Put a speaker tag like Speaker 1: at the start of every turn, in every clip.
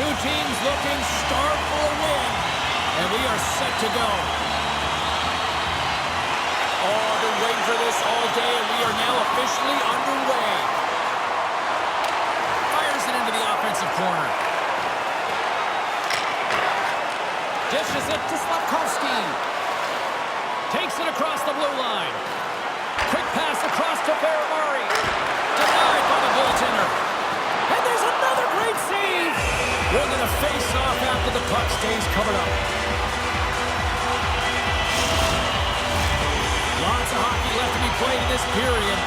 Speaker 1: Two teams looking starved for a win, and we are set to go. Oh, I've been waiting for this all day, and we are now officially underway. Fires it into the offensive corner. Dishes it to Slovakia. Takes it across the blue line. Quick pass across to Ferrari. Denied by the goaltender. And there's another great save. We're going to face off after the puck stays covered up. Lots of hockey left to be played in this period.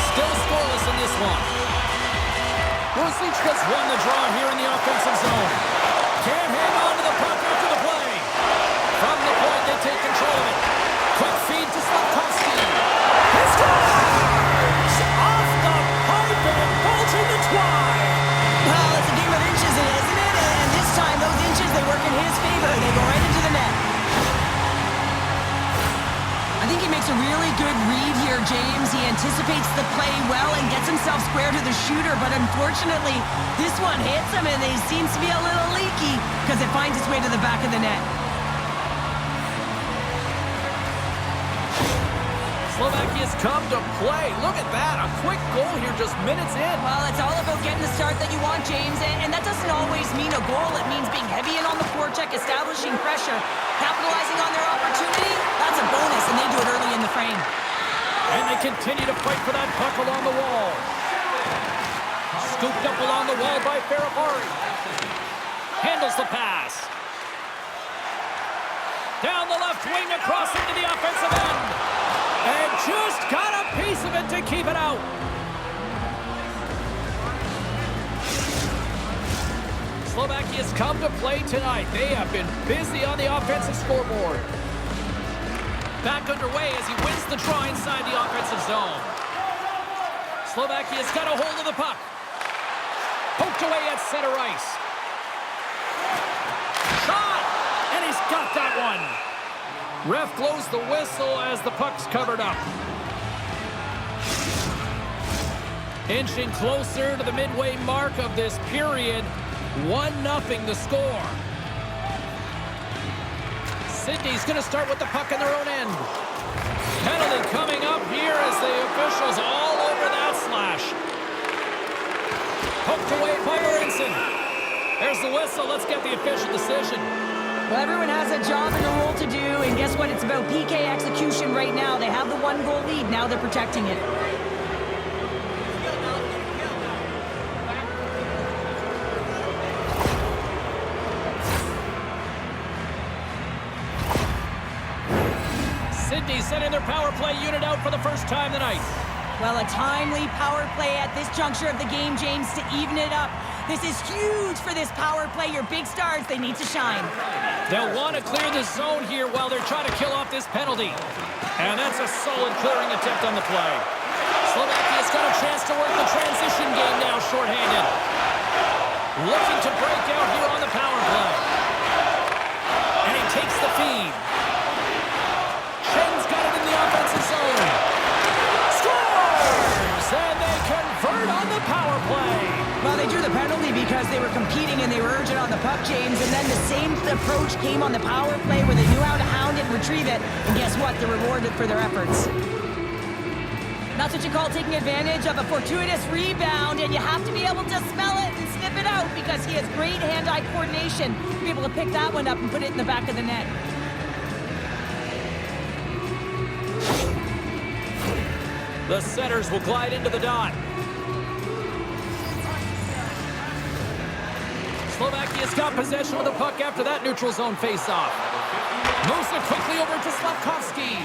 Speaker 1: Still scoreless in this one. Rosic has won the draw here in the offensive zone. Can't hang on to the puck after the play. From the point, they take control of it. Quick feed to Slovakia. He scores! Off the pipe and bolting the twine.
Speaker 2: Well, it's a game of inches, isn't it? And this time, those inches, they work in his favor. They go right into the net. I think he makes a really good read here, James. He anticipates the play well and gets himself square to the shooter, but unfortunately, this one hits him and he seems to be a little leaky because it finds its way to the back of the net.
Speaker 1: Slovakia's come to play. Look at that. A quick goal here just minutes in.
Speaker 2: Well, it's all about getting the start that you want, James, and that doesn't always mean a goal. It means being heavy in on the forecheck, establishing pressure, capitalizing on their opportunity. That's a bonus, and they do it early in the frame.
Speaker 1: And they continue to fight for that puck along the wall. Scooped up along the wall by Ferrari. Handles the pass. Down the left wing across into the offensive end. And just got a piece of it to keep it out. Slovakia's come to play tonight. They have been busy on the offensive scoreboard. Back underway as he wins the draw inside the offensive zone. Slovakia's got a hold of the puck. Poked away at center ice. Shot! And he's got that one. Ref blows the whistle as the puck's covered up. Inching closer to the midway mark of this period. 1-0 the score. Sydney's going to start with the puck in their own end. Penalty coming up here as the officials all over that slash. Poked away by Marinson. There's the whistle. Let's get the official decision.
Speaker 2: Well, everyone has a job and a role to do, and guess what? It's about PK execution right now. They have the 1-goal lead. Now they're protecting it.
Speaker 1: Sydney sending their power play unit out for the first time tonight.
Speaker 2: Well, a timely power play at this juncture of the game, James, to even it up. This is huge for this power play. Your big stars, they need to shine.
Speaker 1: They'll want to clear the zone here while they're trying to kill off this penalty. And that's a solid clearing attempt on the play. Slovakia's got a chance to work the transition game now shorthanded. Looking to break out here on the power play. And he takes the feed. Shen's got it in the offensive zone. Scores! And they convert on the power play.
Speaker 2: Well, they drew the penalty because they were competing and they were urgent on the puck, James, and then the same approach came on the power play where they knew how to hound it and retrieve it, and guess what? They're rewarded for their efforts. That's what you call taking advantage of a fortuitous rebound, and you have to be able to smell it and sniff it out because he has great hand-eye coordination to be able to pick that one up and put it in the back of the net.
Speaker 1: The setters will glide into the dot. Slovakia's got possession of the puck after that neutral zone face-off. Moves it quickly over to Slovakia.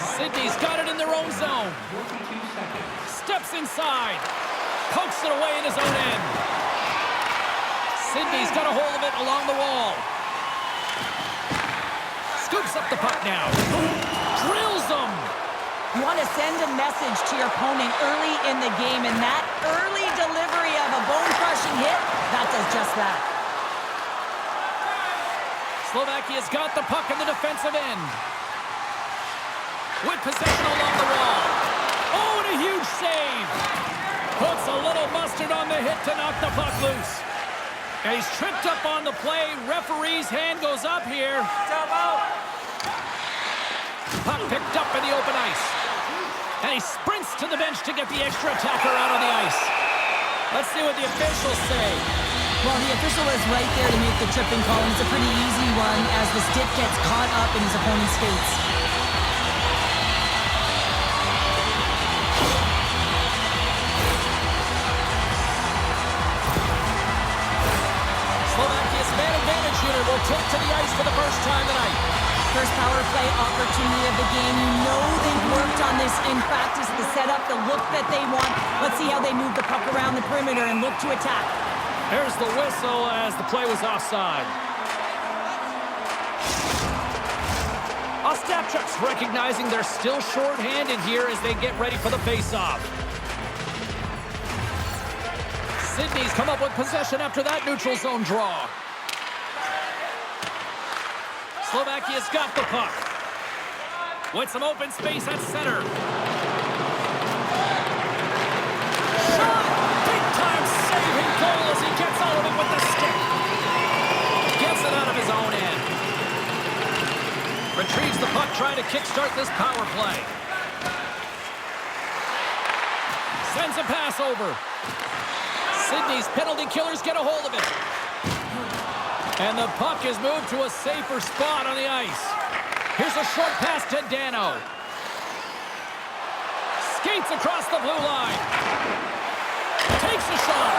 Speaker 1: Sydney's got it in their own zone. Steps inside. Pokes it away in his own end. Sydney's got a hold of it along the wall. Scoops up the puck now. Drills them.
Speaker 2: You want to send a message to your opponent early in the game, and that early delivery of a bone-crushing hit, that does just that.
Speaker 1: Slovakia's got the puck in the defensive end. With possession along the wall. Oh, and a huge save. Puts a little mustard on the hit to knock the puck loose. And he's tripped up on the play. Referee's hand goes up here. Puck picked up in the open ice. And he sprints to the bench to get the extra attacker out on the ice. Let's see what the officials say.
Speaker 2: Well, the official is right there to make the tripping call, and it's a pretty easy one as the stick gets caught up in his opponent's skates.
Speaker 1: Slovakia's man advantage unit will take to the ice for the first time tonight.
Speaker 2: First power play opportunity of the game. You know they've worked on this in practice, the setup, the look that they want. Let's see how they move the puck around the perimeter and look to attack.
Speaker 1: There's the whistle as the play was offside. Ostapchuk's recognizing they're still short-handed here as they get ready for the face-off. Sydney's come up with possession after that neutral zone draw. Slovakia's got the puck. With some open space at center. Shot! Big-time saving goal as he gets all of it with the stick. Gets it out of his own end. Retrieves the puck, trying to kickstart this power play. Sends a pass over. Sydney's penalty killers get a hold of it. And the puck is moved to a safer spot on the ice. Here's a short pass to Dano. Skates across the blue line. Takes a shot.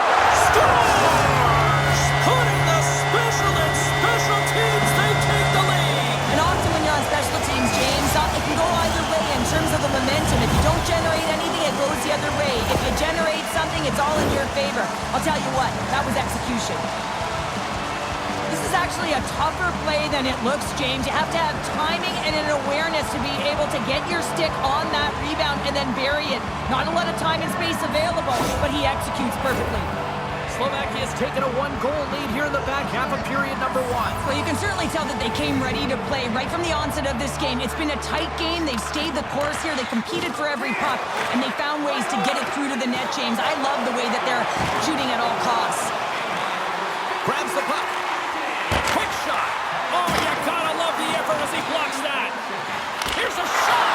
Speaker 1: Scores! Putting the special in special teams. They take the lead.
Speaker 2: And often when you're on special teams, James, it can go either way in terms of the momentum. If you don't generate anything, it goes the other way. If you generate something, it's all in your favor. I'll tell you what, that was execution. This is actually a tougher play than it looks, James. You have to have timing and an awareness to be able to get your stick on that rebound and then bury it. Not a lot of time and space available, but he executes perfectly.
Speaker 1: Slovakia's taken a one-goal lead here in the back half of period number one.
Speaker 2: Well, you can certainly tell that they came ready to play right from the onset of this game. It's been a tight game. They've stayed the course here. They competed for every puck, and they found ways to get it through to the net, James. I love the way that they're shooting at all costs.
Speaker 1: Grabs the puck. Quick shot. Oh, you gotta love the effort as he blocks that. Here's a shot.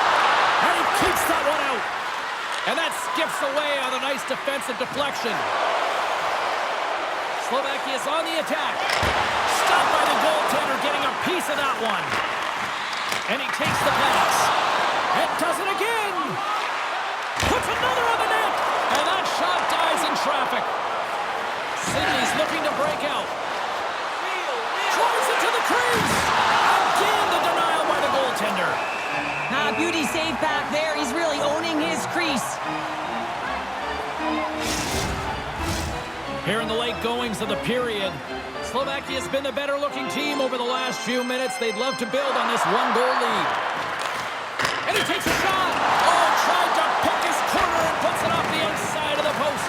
Speaker 1: And he keeps that one out. And that skips away on a nice defensive deflection. Slovakia's on the attack. Stopped by the goaltender, getting a piece of that one. And he takes the pass. And does it again. Puts another on the net. And that shot dies in traffic. Sydney's looking to break out. Drives it to the crease. Again, the denial by the goaltender.
Speaker 2: Beauty save back there. He's really owning his crease.
Speaker 1: Here in the late goings of the period, Slovakia's been the better-looking team over the last few minutes. They'd love to build on this one-goal lead. And he takes a shot. Oh, tried to pick his corner and puts it off the outside of the post.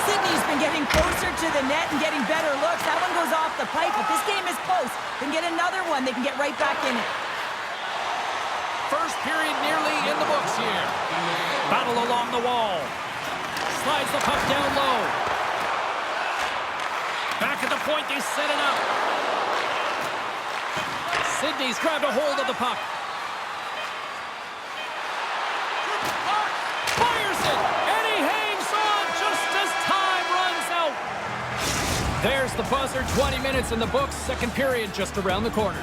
Speaker 2: Sydney's been getting closer to the net and getting better looks. That one goes off the pipe. If this game is close, then get another one. They can get right back in it.
Speaker 1: First period nearly in the books here. Battle along the wall. Slides the puck down low. Back at the point, they set it up. Sydney's grabbed a hold of the puck. Fires it, and he hangs on just as time runs out. There's the buzzer, 20 minutes in the books. Second period just around the corner.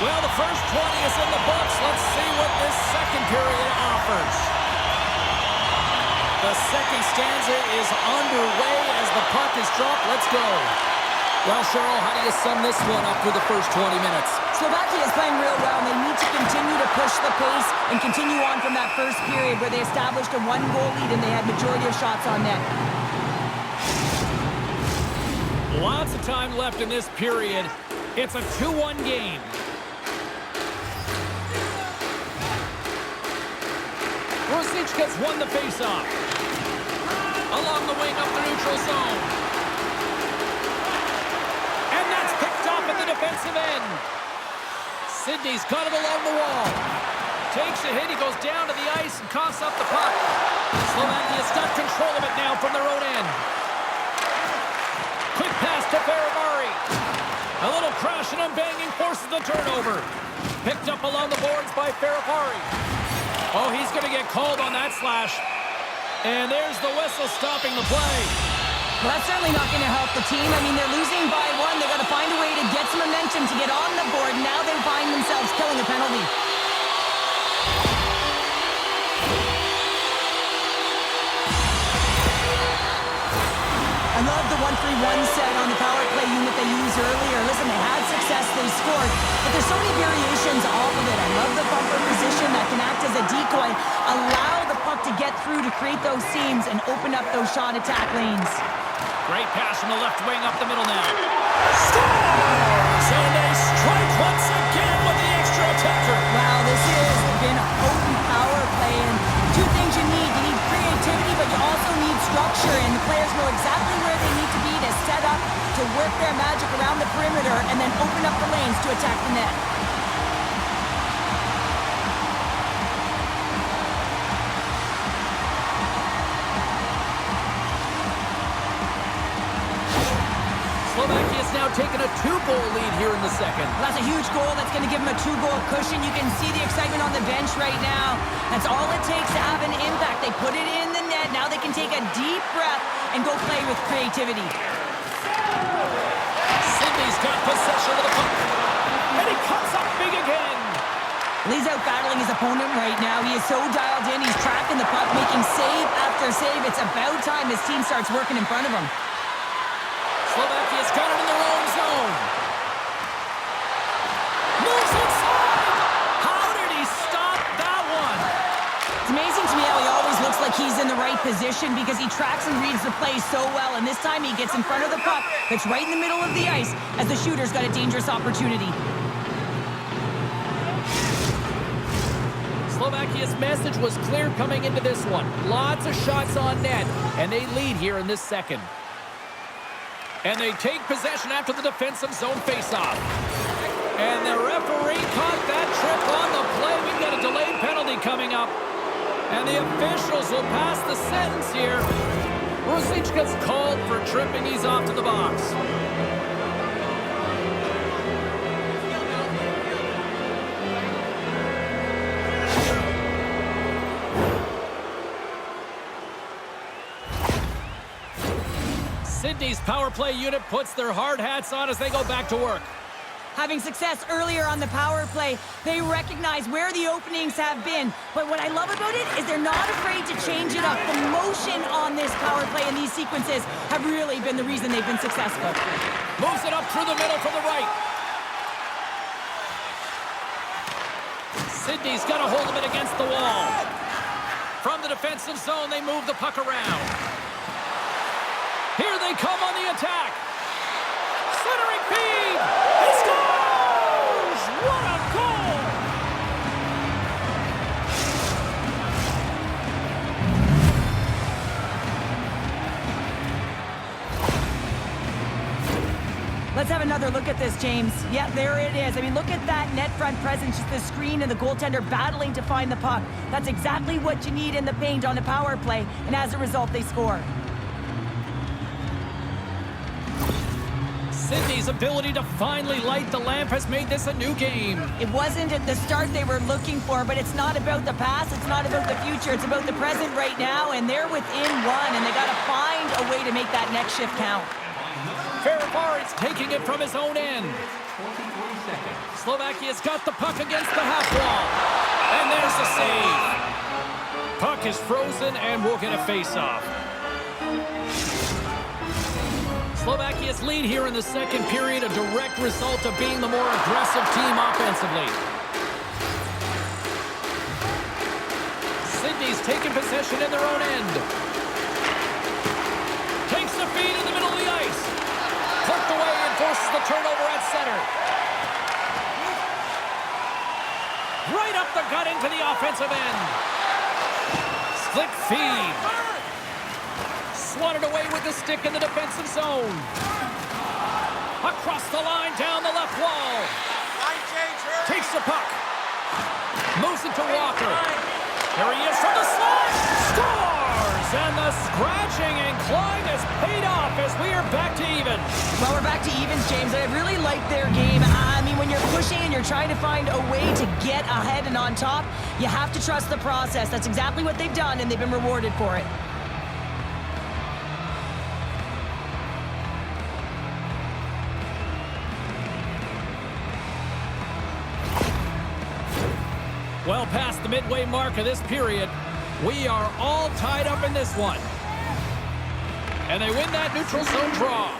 Speaker 1: Well, the first 20 is in the books. Let's see what this second period offers. The second stanza is underway as the puck is dropped. Let's go. Well, Cheryl, how do you sum this one up through the first 20 minutes?
Speaker 2: Slovakia is playing real well, and they need to continue to push the pace and continue on from that first period where they established a one-goal lead and they had majority of shots on net.
Speaker 1: Lots of time left in this period. It's a 2-1 game. Rosichka's won the faceoff. wing up the neutral zone. And that's picked off at the defensive end. Sidney's got it along the wall. Takes a hit, he goes down to the ice and coughs up the puck. Slovakia's got control of it now from their own end. Quick pass to Faravari. A little crashing and banging forces the turnover. Picked up along the boards by Faravari. Oh, he's going to get called on that slash. And there's the whistle stopping the play.
Speaker 2: Well, that's certainly not going to help the team. I mean, they're losing by one. They've got to find a way to get some momentum to get on the board. Now they find themselves killing a penalty. I love the 1-3-1 set on the power play unit they used earlier. Listen, they had success, they scored, but there's so many variations off of it. I love the bumper position that can act as a decoy, allow the puck to get through to create those seams and open up those shot attack lanes.
Speaker 1: Great pass from the left wing up the middle now. Scores! And they strike once again with the extra attacker.
Speaker 2: Wow, this has been a potent power play, and two things you need. You need creativity, but you also need structure, and the players know exactly where they need to be to set up, to work their magic around the perimeter, and then open up the lanes to attack the net.
Speaker 1: Slovakia's now taken a 2-goal lead here in the second.
Speaker 2: Well, that's a huge goal. That's going to give them a 2-goal cushion. You can see the excitement on the bench right now. That's all it takes to have an impact. They put it in the net. Now they can take a deep breath and go play with creativity.
Speaker 1: Sidney's got possession of the puck. And he comes up big again.
Speaker 2: He's out battling his opponent right now. He is so dialed in. He's tracking the puck, making save after save. It's about time his team starts working in front of him.
Speaker 1: Slovakia's got it in their own zone. Moves inside. How did he stop that one?
Speaker 2: It's amazing to me how he always looks like he's in the right position because he tracks and reads the play so well. And this time he gets in front of the puck that's right in the middle of the ice as the shooter's got a dangerous opportunity.
Speaker 1: Slovakia's message was clear coming into this one. Lots of shots on net, and they lead here in this second. And they take possession after the defensive zone faceoff. And the referee caught that trip on the play. We've got a delayed penalty coming up. And the officials will pass the sentence here. Ruzicka's called for tripping. He's off to the box. Sydney's power play unit puts their hard hats on as they go back to work.
Speaker 2: Having success earlier on the power play, they recognize where the openings have been. But what I love about it is they're not afraid to change it up. The motion on this power play and these sequences have really been the reason they've been successful.
Speaker 1: Moves it up through the middle from the right. Sydney's got a hold of it against the wall. From the defensive zone, they move the puck around. Here they come on the attack. Centering feed. He scores! What a goal!
Speaker 2: Let's have another look at this, James. Yeah, there it is. I mean, look at that net front presence, just the screen and the goaltender battling to find the puck. That's exactly what you need in the paint on a power play, and as a result, they score.
Speaker 1: Sydney's ability to finally light the lamp has made this a new game.
Speaker 2: It wasn't at the start they were looking for, but it's not about the past, it's not about the future, it's about the present right now, and they're within one, and they got to find a way to make that next shift count.
Speaker 1: Faravari is taking it from his own end. Slovakia's got the puck against the half wall. And there's the save. Puck is frozen, and we'll get a face-off. Slovakia's lead here in the second period, a direct result of being the more aggressive team offensively. Sydney's taking possession in their own end. Takes the feed in the middle of the ice. Clipped away and forces the turnover at center. Right up the gut into the offensive end. Slick feed. wanted away with the stick in the defensive zone. Across the line, down the left wall. Takes the puck. Moves it to Walker. Here he is from the slide. Scores! And the scratching and clawing has paid off as we are back to even.
Speaker 2: Well, we're back to evens, James, and I really like their game. I mean, when you're pushing and you're trying to find a way to get ahead and on top, you have to trust the process. That's exactly what they've done, and they've been rewarded for it.
Speaker 1: Well past the midway mark of this period, we are all tied up in this one. And they win that neutral zone draw.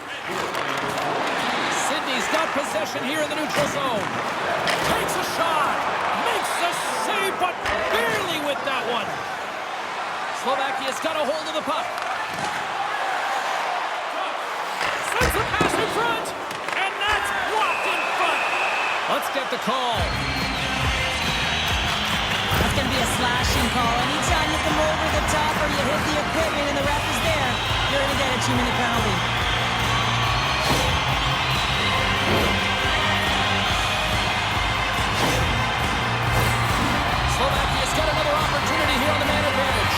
Speaker 1: Sydney's got possession here in the neutral zone. Takes a shot. Makes the save, but barely with that one. Slovakia's got a hold of the puck. Sends a pass in front. And that's blocked in front. Let's get the call.
Speaker 2: That's going to be a slashing call. Anytime you come over the top or you hit the equipment and the ref is there, you're going to get a 2-minute penalty.
Speaker 1: Slovakia's got another opportunity here on the man advantage.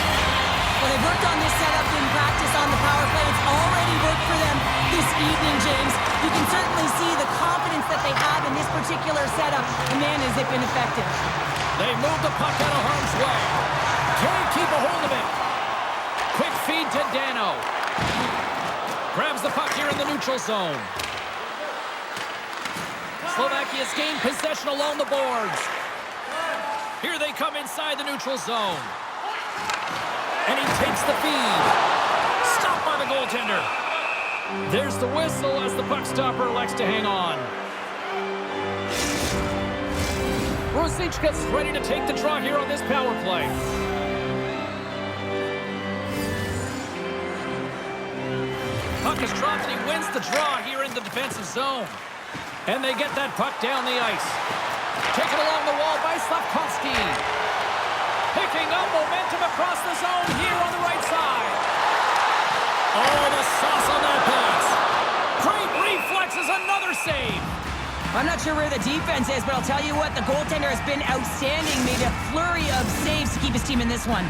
Speaker 2: Well, they've worked on this setup in practice on the power play. It's already worked for them this evening, James. You can certainly see the confidence that they have in this particular setup, and man, has it been effective.
Speaker 1: They move the puck out of harm's way. Can't keep a hold of it. Quick feed to Dano. Grabs the puck here in the neutral zone. Slovakia's gained possession along the boards. Here they come inside the neutral zone. And he takes the feed. Stopped by the goaltender. There's the whistle as the puck stopper elects to hang on. Rosichka's ready to take the draw here on this power play. Puck is dropped and he wins the draw here in the defensive zone. And they get that puck down the ice. Taken along the wall by Slavkovsky. Picking up momentum across the zone here on the right side. Oh, the sauce on that pass. Great reflexes, another save.
Speaker 2: I'm not sure where the defense is, but I'll tell you what, the goaltender has been outstanding. Made a flurry of saves to keep his team in this one.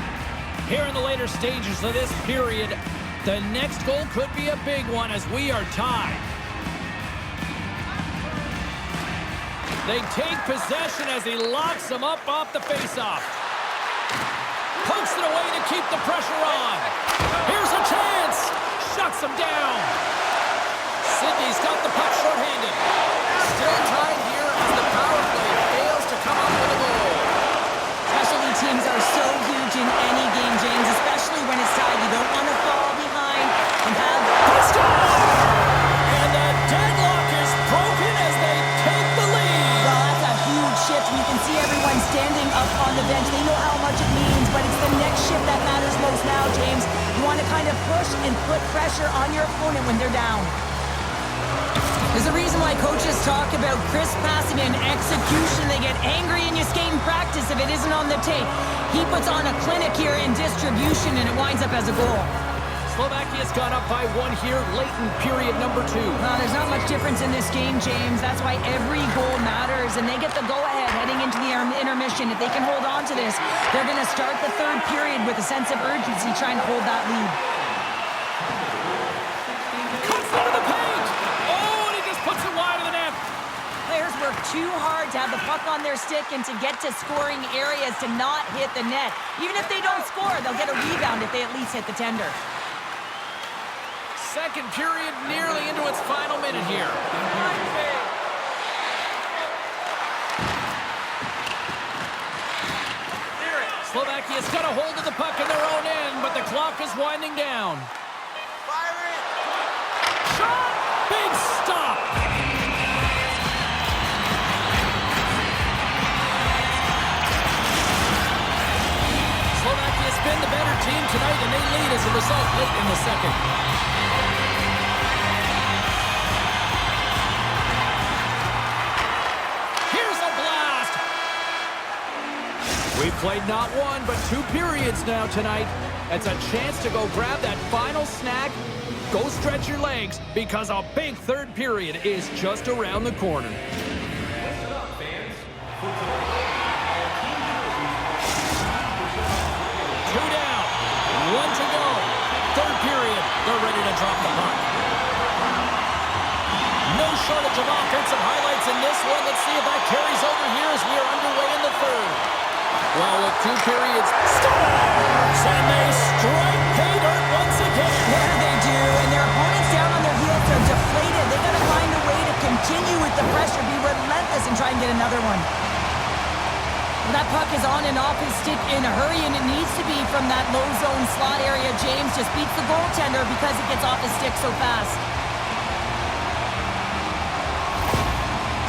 Speaker 1: Here in the later stages of this period, the next goal could be a big one as we are tied. They take possession as he locks them up off the faceoff. Pokes it away to keep the pressure on. Here's a chance. Shuts him down. Sydney's got the puck shorthanded. Still tied here as the power play fails to come up with a goal.
Speaker 2: Specialty teams are so huge in any game, James, especially when it's tied. You don't want to fall behind and have...
Speaker 1: And the deadlock is broken as they take the lead.
Speaker 2: Well, that's a huge shift. You can see everyone standing up on the bench. They know how much it means, but it's the next shift that matters most now, James. You want to kind of push and put pressure on your opponent when they're down. There's a reason why coaches talk about crisp passing and execution. They get angry and you skate in practice if it isn't on the tape. He puts on a clinic here in distribution and it winds up as a goal.
Speaker 1: Slovakia's gone up by one here late in period number 2.
Speaker 2: There's not much difference in this game, James. That's why every goal matters, and they get the go-ahead heading into the intermission. If they can hold on to this, they're going to start the third period with a sense of urgency trying to hold that lead.
Speaker 1: Cuts into the paint! Oh, and he just puts it wide of the net.
Speaker 2: Players work too hard to have the puck on their stick and to get to scoring areas to not hit the net. Even if they don't score, they'll get a rebound if they at least hit the tender.
Speaker 1: Second period nearly into its final minute here. Slovakia's got a hold of the puck in their own end, but the clock is winding down. Shot! Big stop! Slovakia's been the better team tonight, and they lead as a result late in the second. We've played not one, but 2 periods now tonight. It's a chance to go grab that final snack. Go stretch your legs, because a big third period is just around the corner.
Speaker 3: Listen up, fans.
Speaker 1: 2 down, 1 to go. Third period, they're ready to drop the puck. No shortage of offensive highlights in this one. Let's see if that carries over here as we are underway in the third. Well, with 2 periods, scores! And they strike pay dirt once again.
Speaker 2: Yeah, they do, and their opponents down on their heels are deflated. They got to find a way to continue with the pressure, be relentless, and try and get another one. That puck is on and off his stick in a hurry, and it needs to be from that low zone slot area. James just beats the goaltender because it gets off his stick so fast.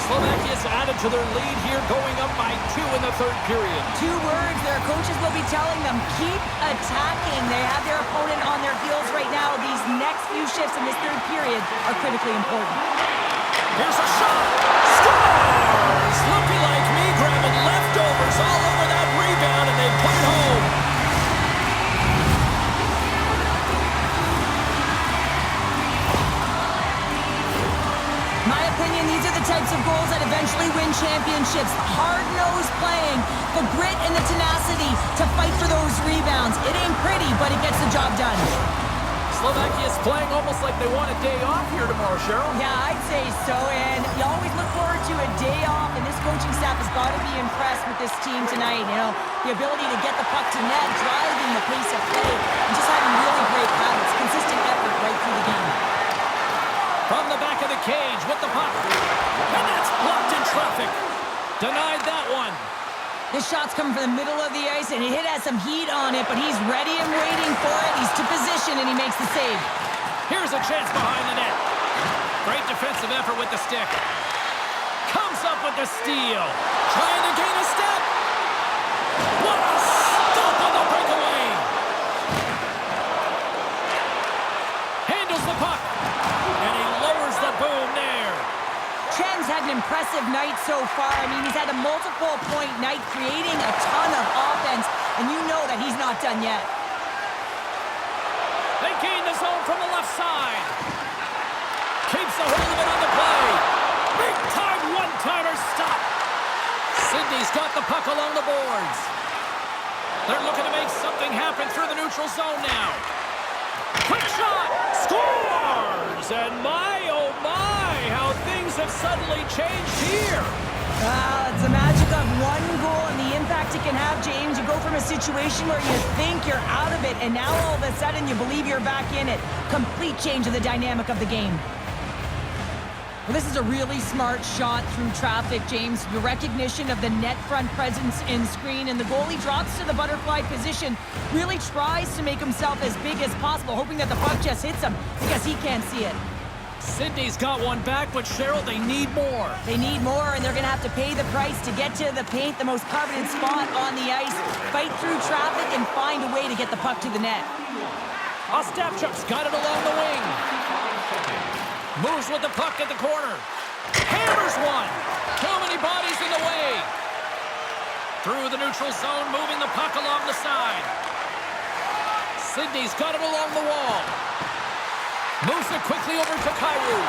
Speaker 1: Slovakia's added to their lead here, going up by 2 in the third period.
Speaker 2: 2 words their coaches will be telling them: keep attacking. They have their opponent on their heels right now. These next few shifts in this third period are critically important.
Speaker 1: Here's a shot. Scores! Looking like me, grabbing leftovers all over that rebound, and they put it home.
Speaker 2: My opinion, these are the types of goals that eventually win championships. Hard-nosed playing, the grit and the tenacity to fight for those rebounds. It ain't pretty, but it gets the job done.
Speaker 1: Slovakia's playing almost like they want a day off here tomorrow, Cheryl.
Speaker 2: Yeah, I'd say so, and you always look forward to a day off, and this coaching staff has got to be impressed with this team tonight. You know, the ability to get the puck to net, driving the pace of play, and just having really great habits, consistent effort right through the game.
Speaker 1: From the back of the cage with the puck. And that's blocked in traffic. Denied that one.
Speaker 2: This shot's coming from the middle of the ice, and it has some heat on it, but he's ready and waiting for it. He's to position, and he makes the save.
Speaker 1: Here's a chance behind the net. Great defensive effort with the stick. Comes up with the steal. Trying to gain a step. What a stop on the breakaway. Handles the puck. And he lowers the boom there.
Speaker 2: Chen's had an impressive night so far. I mean, he's had a multiple-point night, creating a ton of offense, and you know that he's not done yet.
Speaker 1: They gain the zone from the left side. Keeps a hold of it on the play. Big-time one-timer stop. Sydney's got the puck along the boards. They're looking to make something happen through the neutral zone now. Quick shot! Scores! And my, oh my, how things have suddenly changed here.
Speaker 2: Well, it's the magic of one goal and the impact it can have, James. You go from a situation where you think you're out of it, and now all of a sudden you believe you're back in it. Complete change of the dynamic of the game. Well, this is a really smart shot through traffic, James. The recognition of the net front presence in screen, and the goalie drops to the butterfly position, really tries to make himself as big as possible, hoping that the puck just hits him because he can't see it.
Speaker 1: Sydney's got one back, but Cheryl, they need more.
Speaker 2: They need more, and they're going to have to pay the price to get to the paint, the most coveted spot on the ice, fight through traffic, and find a way to get the puck to the net.
Speaker 1: Ostapchuk's got it along the wing. Moves with the puck at the corner. Hammers one. Too many bodies in the way. Through the neutral zone, moving the puck along the side. Sydney's got it along the wall. Moves it quickly over to Kyrou.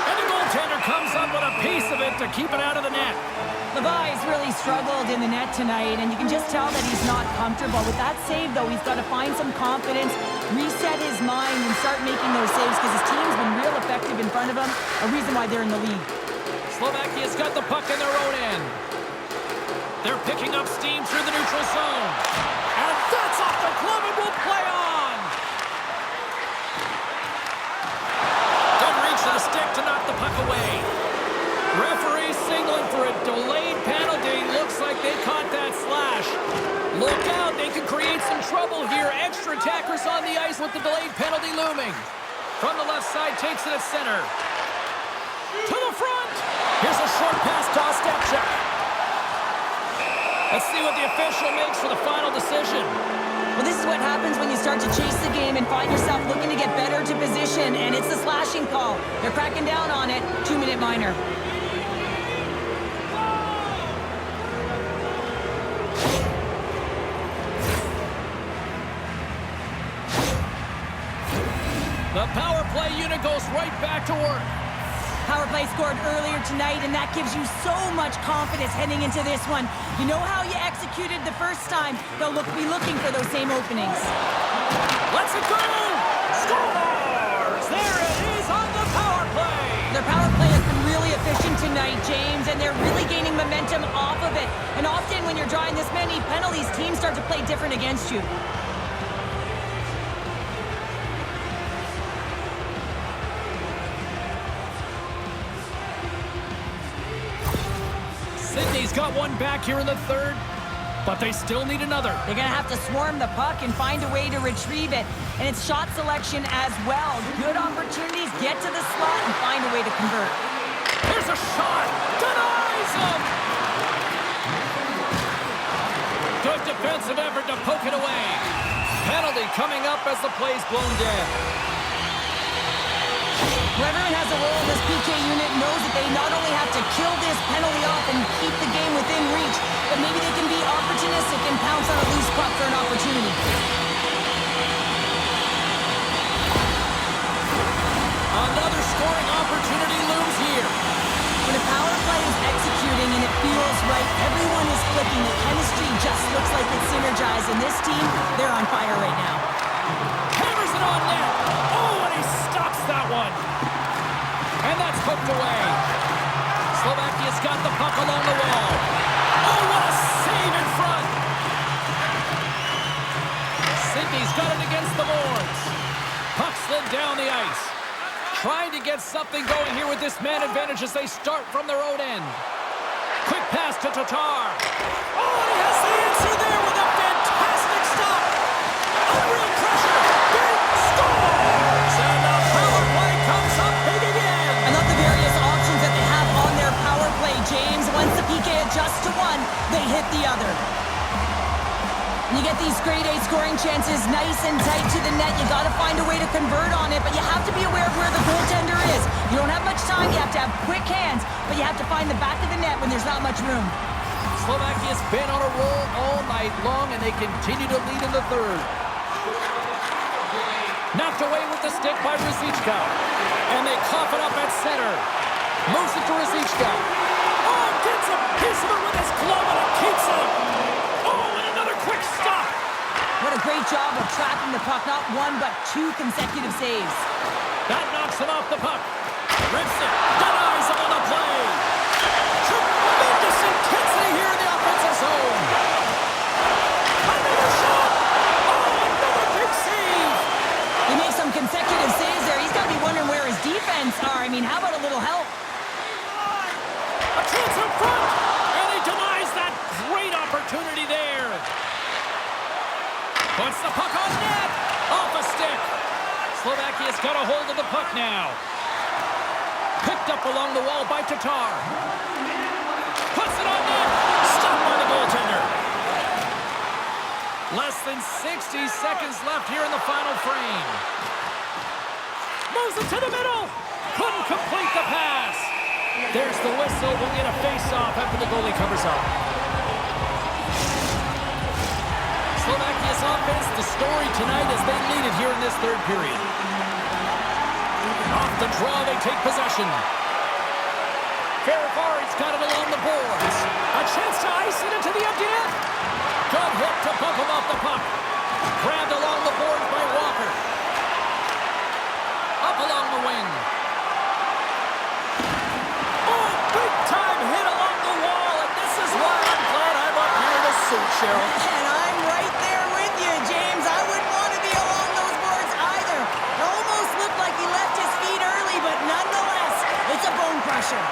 Speaker 1: And the goaltender comes up with a piece of it to keep it out of the net.
Speaker 2: Levi's really struggled in the net tonight, and you can just tell that he's not comfortable. With that save, though, he's got to find some confidence, reset his mind, and start making those saves because his team's been real effective in front of him, a reason why they're in the lead.
Speaker 1: Slovakia's got the puck in their own end. They're picking up steam through the neutral zone. And that's off the glove and will play on. Good reach to the stick to knock the puck away. Referee signaling for a delayed penalty. Looks like they caught that slash. Look out, they can create some trouble here. Extra attackers on the ice with the delayed penalty looming. From the left side, takes it at center. To the front. Here's a short pass to Ostapchuk. Let's see what the official makes for the final decision.
Speaker 2: Well, this is what happens when you start to chase the game and find yourself looking to get better to position, and it's the slashing call. They're cracking down on it. 2-minute minor.
Speaker 1: goes right back to work.
Speaker 2: Power play scored earlier tonight, and that gives you so much confidence heading into this one. You know how you executed the first time. They'll be looking for those same openings.
Speaker 1: Let's it go! Scores! There it is on the power play!
Speaker 2: Their power play has been really efficient tonight, James, and they're really gaining momentum off of it. And often when you're drawing this many penalties, teams start to play different against you.
Speaker 1: Sydney's got one back here in the third, but they still need another.
Speaker 2: They're going to have to swarm the puck and find a way to retrieve it. And it's shot selection as well. Good opportunities, get to the slot and find a way to convert.
Speaker 1: Here's a shot! Denies him! Good defensive effort to poke it away. Penalty coming up as the play's blown dead.
Speaker 2: Whoever has a role in this PK unit knows that they not only have to kill this penalty off and keep the game within reach, but maybe they can be opportunistic and pounce on a loose puck for an opportunity.
Speaker 1: Another scoring opportunity looms here.
Speaker 2: When a power play is executing and it feels right, everyone is clicking. The chemistry just looks like it's synergized, and this team, they're on fire right now.
Speaker 1: Hammers it on net. Oh, and he stops that one. And that's hooked away. Slovakia's got the puck along the wall. Oh, what a save in front. Sydney's got it against the boards. Puck slid down the ice. Trying to get something going here with this man advantage as they start from their own end. Quick pass to Tatar. Oh, and he has the answer there with a fantastic stop. Unreal pressure. Big scores. And the power play comes up big again.
Speaker 2: I love the various options that they have on their power play, James. Once the PK adjusts to one, they hit the other. You get these grade A scoring chances nice and tight to the net. You got to find a way to convert on it, but you have to be aware of where the goaltender is. You don't have much time. You have to have quick hands, but you have to find the back of the net when there's not much room.
Speaker 1: Slovakia's been on a roll all night long, and they continue to lead in the third. Knocked away with the stick by Ruzicka. And they cough it up at center. Moves it to Ruzicka. Oh, gets a piece of it with his glove, and it keeps it. Oh, and another quick stop.
Speaker 2: What a great job of trapping the puck. Not one, but two consecutive saves.
Speaker 1: That knocks him off the puck. Rips it. Denies him on the play. Tremendous intensity here in the offensive zone. Another shot. Oh, another big save.
Speaker 2: He makes some consecutive saves there. He's got to be wondering where his defense are. I mean, how about a little help?
Speaker 1: A chance in front. And he denies that great opportunity there. Puts the puck on net. Off a stick. Slovakia's got a hold of the puck now. Picked up along the wall by Tatar. Puts it on net. Stopped by the goaltender. Less than 60 seconds left here in the final frame. Moves it to the middle. Couldn't complete the pass. There's the whistle. We'll get a face-off after the goalie covers up. Slovakia's offense, the story tonight as they lead it here in this third period. Off the draw, they take possession. Ferrari's got it along the boards. A chance to ice it into the empty net. Good hit to bump him off the puck. Grabbed along the boards by Walker. Up along the wing. Oh, big time hit along the wall, and this is why I'm glad I'm up here to suit, Cheryl.
Speaker 2: And I'm right there with you, James. I wouldn't want to be along those boards either. It almost looked like he left his feet early, but nonetheless, it's a bone crusher.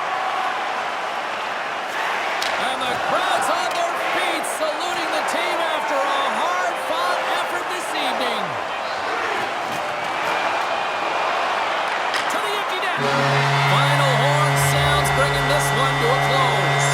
Speaker 1: And the crowd's on their feet, saluting the team after a hard-fought effort this evening. To the empty net. Final horn sounds, bringing this one to a close.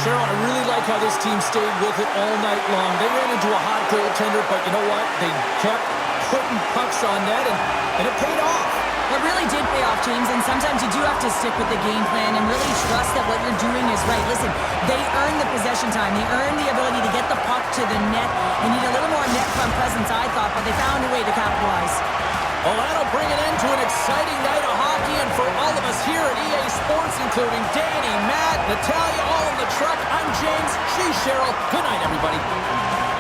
Speaker 1: Cheryl, I really like how this team stayed with it all night long. They ran into a hot goaltender, but you know what? They kept putting pucks on net, and it paid off.
Speaker 2: It really did pay off, James, and sometimes you do have to stick with the game plan and really trust that what you're doing is right. Listen, they earned the possession time. They earned the ability to get the puck to the net. They need a little more net front presence, I thought, but they found a way to capitalize.
Speaker 1: Well, that'll bring an end to an exciting night of hockey, and for all of us here at EA Sports, including Danny, Matt, Natalia, all in the truck, I'm James, she's Cheryl. Good night, everybody.